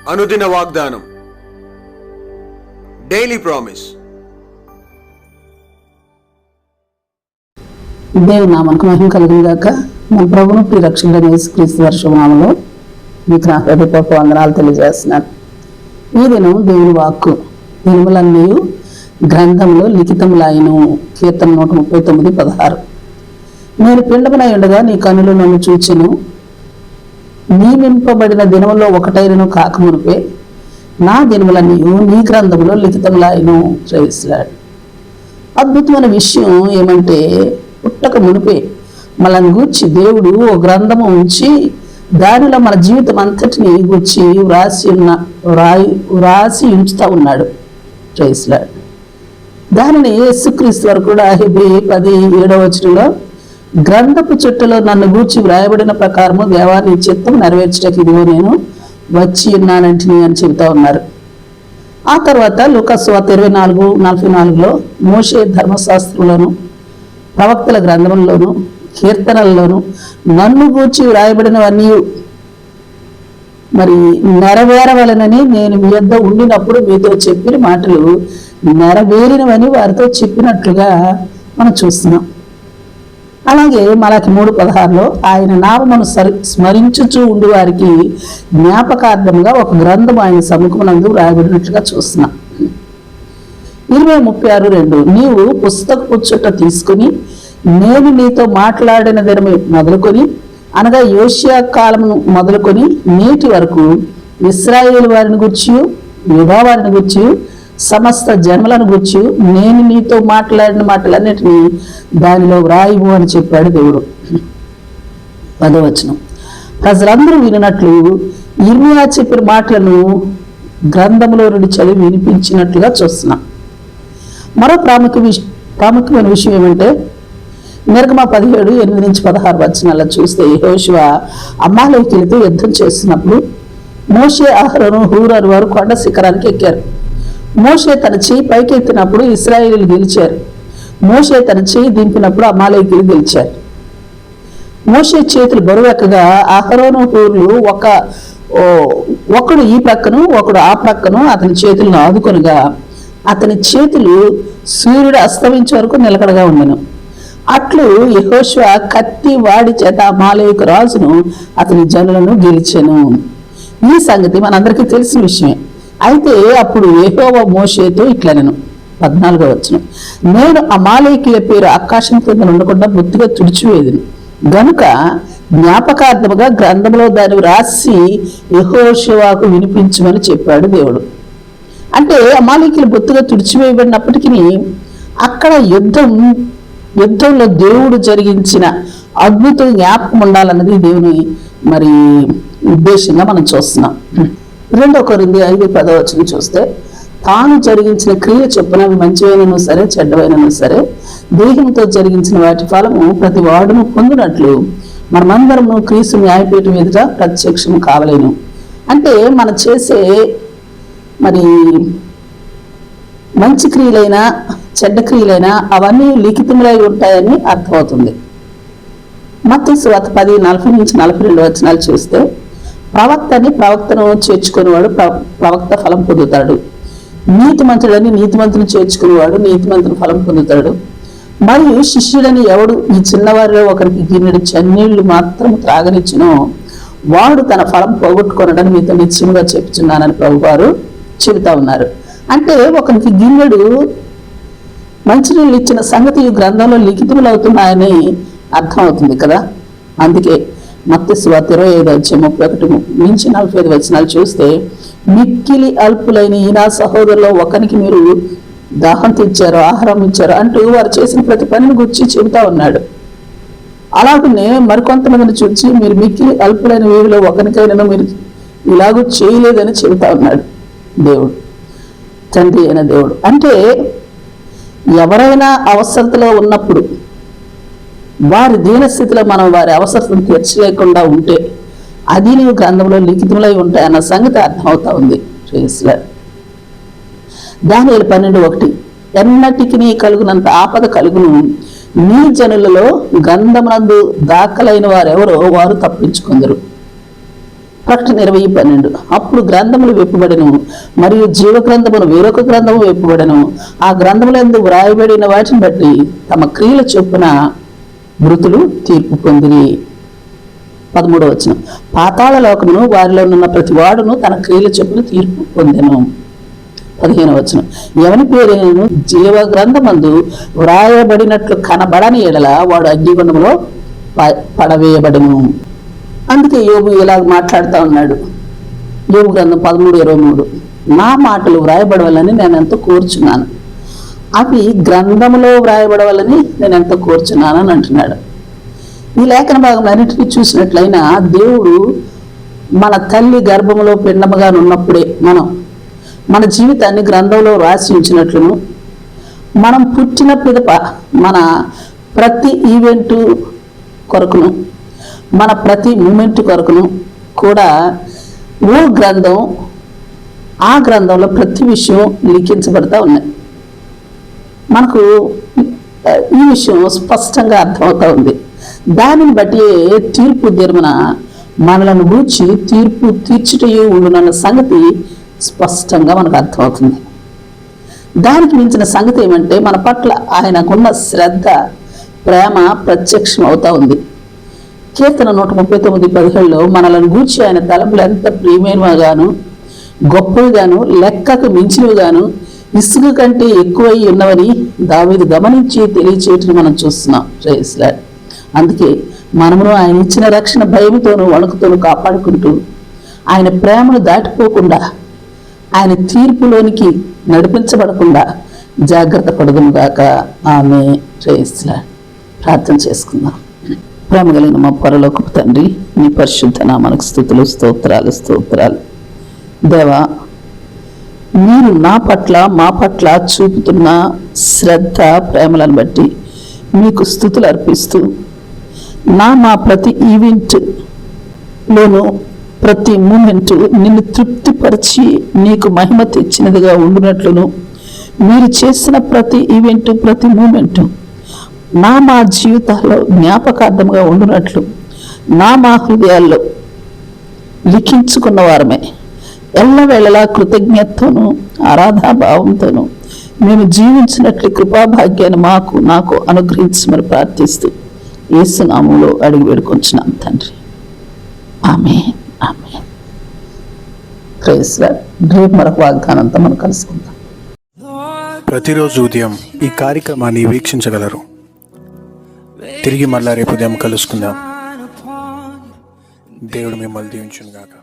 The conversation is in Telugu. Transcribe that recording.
అనుదిన వాగ్దానం, డైలీ ప్రామిస్. దేవుని నామానికి మహిమ కలుగును గాక. మన ప్రభువును ప్రియరక్షకుడైన యేసుక్రీస్తు వారి శుభనామములో మీకు నా హృదయపూర్వక వందనాలు తెలియజేస్తున్నాను. ఈ దినం దేవుని వాక్కు దినములన్నీ గ్రంథంలో లిఖితములాయను. కీర్తన 139:16. నేను పిండమునై ఉండగా నీ కన్నులు నన్ను చూచెను, నియమింపబడిన దినములో ఒకటైనను కాకమునిపే నా దినములన్నీ నీ గ్రంథములో లిఖితములాయను. శ్రేయిస్తున్నాడు. అద్భుతమైన విషయం ఏమంటే, పుట్టక మునిపే మనల్ని గూర్చి దేవుడు ఓ గ్రంథము ఉంచి దానిలో మన జీవితం అంతటిని గూర్చి వ్రాసి ఉంచుతా ఉన్నాడు. శ్రేయిస్తున్నాడు. దానిని యేసుక్రీస్తు వారు కూడా హెబ్రీ 10:7 గ్రంథపు చుట్టలో నన్ను గూర్చి వ్రాయబడిన ప్రకారము దేవాన్ని చిత్తం నెరవేర్చడానికి ఇదిగో నేను వచ్చి ఉన్నానంటిని అని చెబుతా ఉన్నారు. ఆ తర్వాత లూకాసు వార్త 24:44 మోషే ధర్మశాస్త్రంలోను ప్రవక్తల గ్రంథంలోను కీర్తనల్లోను నన్ను గూర్చి వ్రాయబడినవన్నీ మరి నెరవేరవలనని నేను మీ వద్ద ఉండినప్పుడు మీతో చెప్పిన మాటలు నెరవేరినవని వారితో చెప్పినట్లుగా మనం చూస్తున్నాం. అలాగే మలాకి 3:16 ఆయన నామమును స్మరించుచూ ఉండి వారికి జ్ఞాపకార్థంగా ఒక గ్రంథం ఆయన సముఖమునందు రాయబడినట్లుగా చూస్తున్నాం. 20:36 నీవు పుస్తకపు చుట్ట తీసుకుని నేను నీతో మాట్లాడిన దినము మొదలుకొని, అనగా యోషియా కాలమును మొదలుకొని నేటి వరకు ఇశ్రాయేలు వారిని గూర్చి యూదా వారిని గూర్చి సమస్త జన్మలను గూర్చి నేను నీతో మాట్లాడిన మాటలన్నిటినీ దానిలో వ్రాయివు అని చెప్పాడు దేవుడు. 10వ ప్రజలందరూ వినినట్లు ఇర్మియా చెప్పిన మాటలను గ్రంథంలో నుండి చదివి వినిపించినట్లుగా చూస్తున్నాం. మరో ప్రాముఖ్యమైన విషయం ఏమంటే, నిర్గమ 17:8-16 చూస్తే యెహోషువ అమాలేకీయులతో యుద్ధం చేస్తున్నప్పుడు మోషే, అహరోను, హూరు వారు కొండ శిఖరానికి ఎక్కారు. మోషే తన చెయ్యి పైకెత్తినప్పుడు ఇశ్రాయేలీయులు గెలిచారు. మోషే తన చెయ్యి దింపినప్పుడు అమాలేకీయులు గెలిచారు. మోషే చేతులు బరువెక్కగా అహరోను, హూర్లు ఒకడు ఈ ప్రక్కను ఒకడు ఆ ప్రక్కను అతని చేతులను ఆదుకొనగా అతని చేతులు సూర్యుడు అస్తమించే వరకు నిలకడగా ఉండెను. అట్లు యెహోషువ కత్తి వాడి చేత అమాలేకు రాజును అతని జనులను గెలిచెను. ఈ సంగతి మనందరికీ తెలిసిన విషయమే. అయితే అప్పుడు యెహోవా మోషేతో ఇట్లనెను. 14వ నేను అమాలేకీయుల పేరు ఆకాశం కింద ఉండకుండా బొత్తిగా తుడిచివేదును గనుక జ్ఞాపకార్థముగా గ్రంథంలో దాన్ని రాసి యెహోషువకు వినిపించమని చెప్పాడు దేవుడు. అంటే అమాలేకీయులు బొత్తిగా తుడిచివేయబడినప్పటికీ అక్కడ యుద్ధంలో దేవుడు జరిగించిన అద్భుతం జ్ఞాపకం ఉండాలన్నది దేవుని మరి ఉద్దేశంగా మనం చూస్తున్నాం. 2 కొరింథీ 5:10 చూస్తే, తాను జరిగించిన క్రియ చొప్పున అవి మంచివైనను సరే చెడ్డవైనను సరే దేహంతో జరిగించిన వాటి ఫలము ప్రతి వాడును పొందినట్లు మనమందరము క్రీస్తు న్యాయపీఠం ఎదుట ప్రత్యక్షం కావలేను. అంటే మనం చేసే మరి మంచి క్రియలైనా చెడ్డ క్రియలైనా అవన్నీ లిఖితములై ఉంటాయని అర్థమవుతుంది. మత్తయి సువార్త 10:40-42 చూస్తే, ప్రవక్తను చేర్చుకునేవాడు ప్రవక్త ఫలం పొందుతాడు, నీతిమంతుడని నీతిమంతుని చేర్చుకునేవాడు నీతిమంతుని ఫలం పొందుతాడు, మరియు శిష్యుడని ఎవడు ఈ చిన్నవారిలో ఒకరికి గిన్నెడు చన్నీళ్లు మాత్రం త్రాగనిచ్చునో వాడు తన ఫలం పోగొట్టుకొనడని మీతో నిశ్చయంగా చెప్తున్నానని ప్రభువారు చెబుతా ఉన్నారు. అంటే ఒకరికి గిన్నెడు మంచినీళ్ళు ఇచ్చిన సంగతి ఈ గ్రంథంలో లిఖితములు అవుతున్నాయని అర్థం అవుతుంది కదా. అందుకే మత్తయి సువార్త 25:31-45 చూస్తే, మిక్కిలి అల్పులైన ఈ నా సహోదరులో ఒకరికి మీరు దాహం తీర్చారు, ఆహారం ఇచ్చారు అంటూ వారు చేసిన ప్రతి పనిని గురించి చెబుతా ఉన్నాడు. అలాగనే మరికొంతమందిని చూసి మీరు మిక్కిలి అల్పులైన వీరిలో ఒకరికైనా మీరు ఇలాగూ చేయలేదని చెబుతా ఉన్నాడు దేవుడు, తండ్రి అయిన దేవుడు. అంటే ఎవరైనా అవసరతలో ఉన్నప్పుడు వారి దీనస్థితిలో మనం వారి అవసరతను తీర్చలేకుండా ఉంటే అది నీవు గ్రంథంలో లిఖితములై ఉంటాయన్న సంగతి అర్థమవుతా ఉంది. దానియేలు 12:1 ఎన్నటికి కలుగునంత ఆపద కలుగును, నీ జనులలో గంధమునందు దాఖలైన వారెవరో వారు తప్పించుకుందరు. ప్రకటన 20:12. అప్పుడు గ్రంథములు విప్పబడెను, మరియు జీవ గ్రంథమును వేరొక గ్రంథము విప్పబడెను. ఆ గ్రంథములందు వ్రాయబడిన వాటిని బట్టి తమ క్రియల చొప్పున మృతులు తీర్పు పొందిరి. 13వ. పాతాళ లోకమును వారిలో ఉన్న ప్రతి వాడును తన క్రియల చొప్పున తీర్పు పొందెను. 15వ. ఎవని పేరైనను జీవ గ్రంథమందు వ్రాయబడినట్లు కనబడని ఎడల వాడు అగ్నిగుండములో పడవేయబడును. అందుకే యోబు ఇలాగ మాట్లాడుతూ ఉన్నాడు. యోబు గ్రంథం 13:23. నా మాటలు వ్రాయబడవాలని నేను ఎంతో కోరుచున్నాను, అవి గ్రంథములో వ్రాయబడవాలని నేను ఎంతో కోరుచున్నాను అని అంటున్నాడు. ఈ లేఖన భాగం అన్నింటినీ చూసినట్లయినా దేవుడు మన తల్లి గర్భములో పిండముగా ఉన్నప్పుడే మన జీవితాన్ని గ్రంథంలో రాసి ఉంచినట్లును, మనం పుట్టిన పిదప మన ప్రతి ఈవెంటు కొరకును, మన ప్రతి మూమెంట్ కొరకును కూడా ఓ గ్రంథం, ఆ గ్రంథంలో ప్రతి విషయం లిఖించబడతా ఉన్నాయి. మనకు ఈ విషయం స్పష్టంగా అర్థమవుతా ఉంది. దానిని బట్టి తీర్పు దినమున మనలను గూర్చి తీర్పు తీర్చుటయే ఉండునన్న సంగతి స్పష్టంగా మనకు అర్థమవుతుంది. దానికి మించిన సంగతి ఏమంటే మన పట్ల ఆయనకున్న శ్రద్ధ, ప్రేమ ప్రత్యక్షం అవుతా ఉంది. కీర్తన 139:17లో మనలను గూర్చి ఆయన తలంపులు ఎంత ప్రియమైనవిగాను, గొప్పవిగాను, లెక్కకు మించినవిగాను, ఇసుక కంటే ఎక్కువై ఉన్నవని దావీదు గమనించి తెలియచేయటం మనం చూస్తున్నాం. Praise Lord. అందుకే మనమును ఆయన ఇచ్చిన రక్షణ భయముతోనూ వణుకుతోనూ కాపాడుకుంటూ ఆయన ప్రేమను దాటిపోకుండా, ఆయన తీర్పులోనికి నడిపించబడకుండా జాగ్రత్త పడదుముగాక. ఆమె. Praise Lord. ప్రార్థన చేసుకుందాం. ప్రేమ కలిగిన మా పరలోకపు తండ్రి, నీ పరిశుద్ధ నామమునకు స్తుతులు, స్తోత్రాలు. దేవా, మీరు నా పట్ల, మా పట్ల చూపుతున్న శ్రద్ధ, ప్రేమలను బట్టి మీకు స్తుతులు అర్పిస్తూ, మా ప్రతి ఈవెంట్లోనూ ప్రతి మూమెంట్ నిన్ను తృప్తిపరిచి నీకు మహిమ తెచ్చినదిగా ఉండునట్లును, మీరు చేసిన ప్రతి ఈవెంట్, ప్రతి మూమెంట్ మా జీవితాల్లో జ్ఞాపకార్థంగా ఉండునట్లు మా హృదయాల్లో లిఖించుకున్న వారమే ఎల్లవేళలా కృతజ్ఞతతోనూ ఆరాధనాభావంతోనూ మేము జీవించినట్లు కృపాభాగ్యాన్ని నాకు అనుగ్రహించమని ప్రార్థిస్తూ యేసు నామములో అడిగి వేడుకొంచున్నాం తండ్రి. ఆమేన్. ఆమేన్. Praise Lord. రేపు మరొక వాగ్దానంతో మనం కలుసుకుందాం. ప్రతిరోజు ఉదయం ఈ కార్యక్రమాన్ని వీక్షించగలరు. తిరిగి మళ్ళా రేపు ఉదయం కలుసుకుందాం. దేవుడు మిమ్మల్ని దీవించును గాక.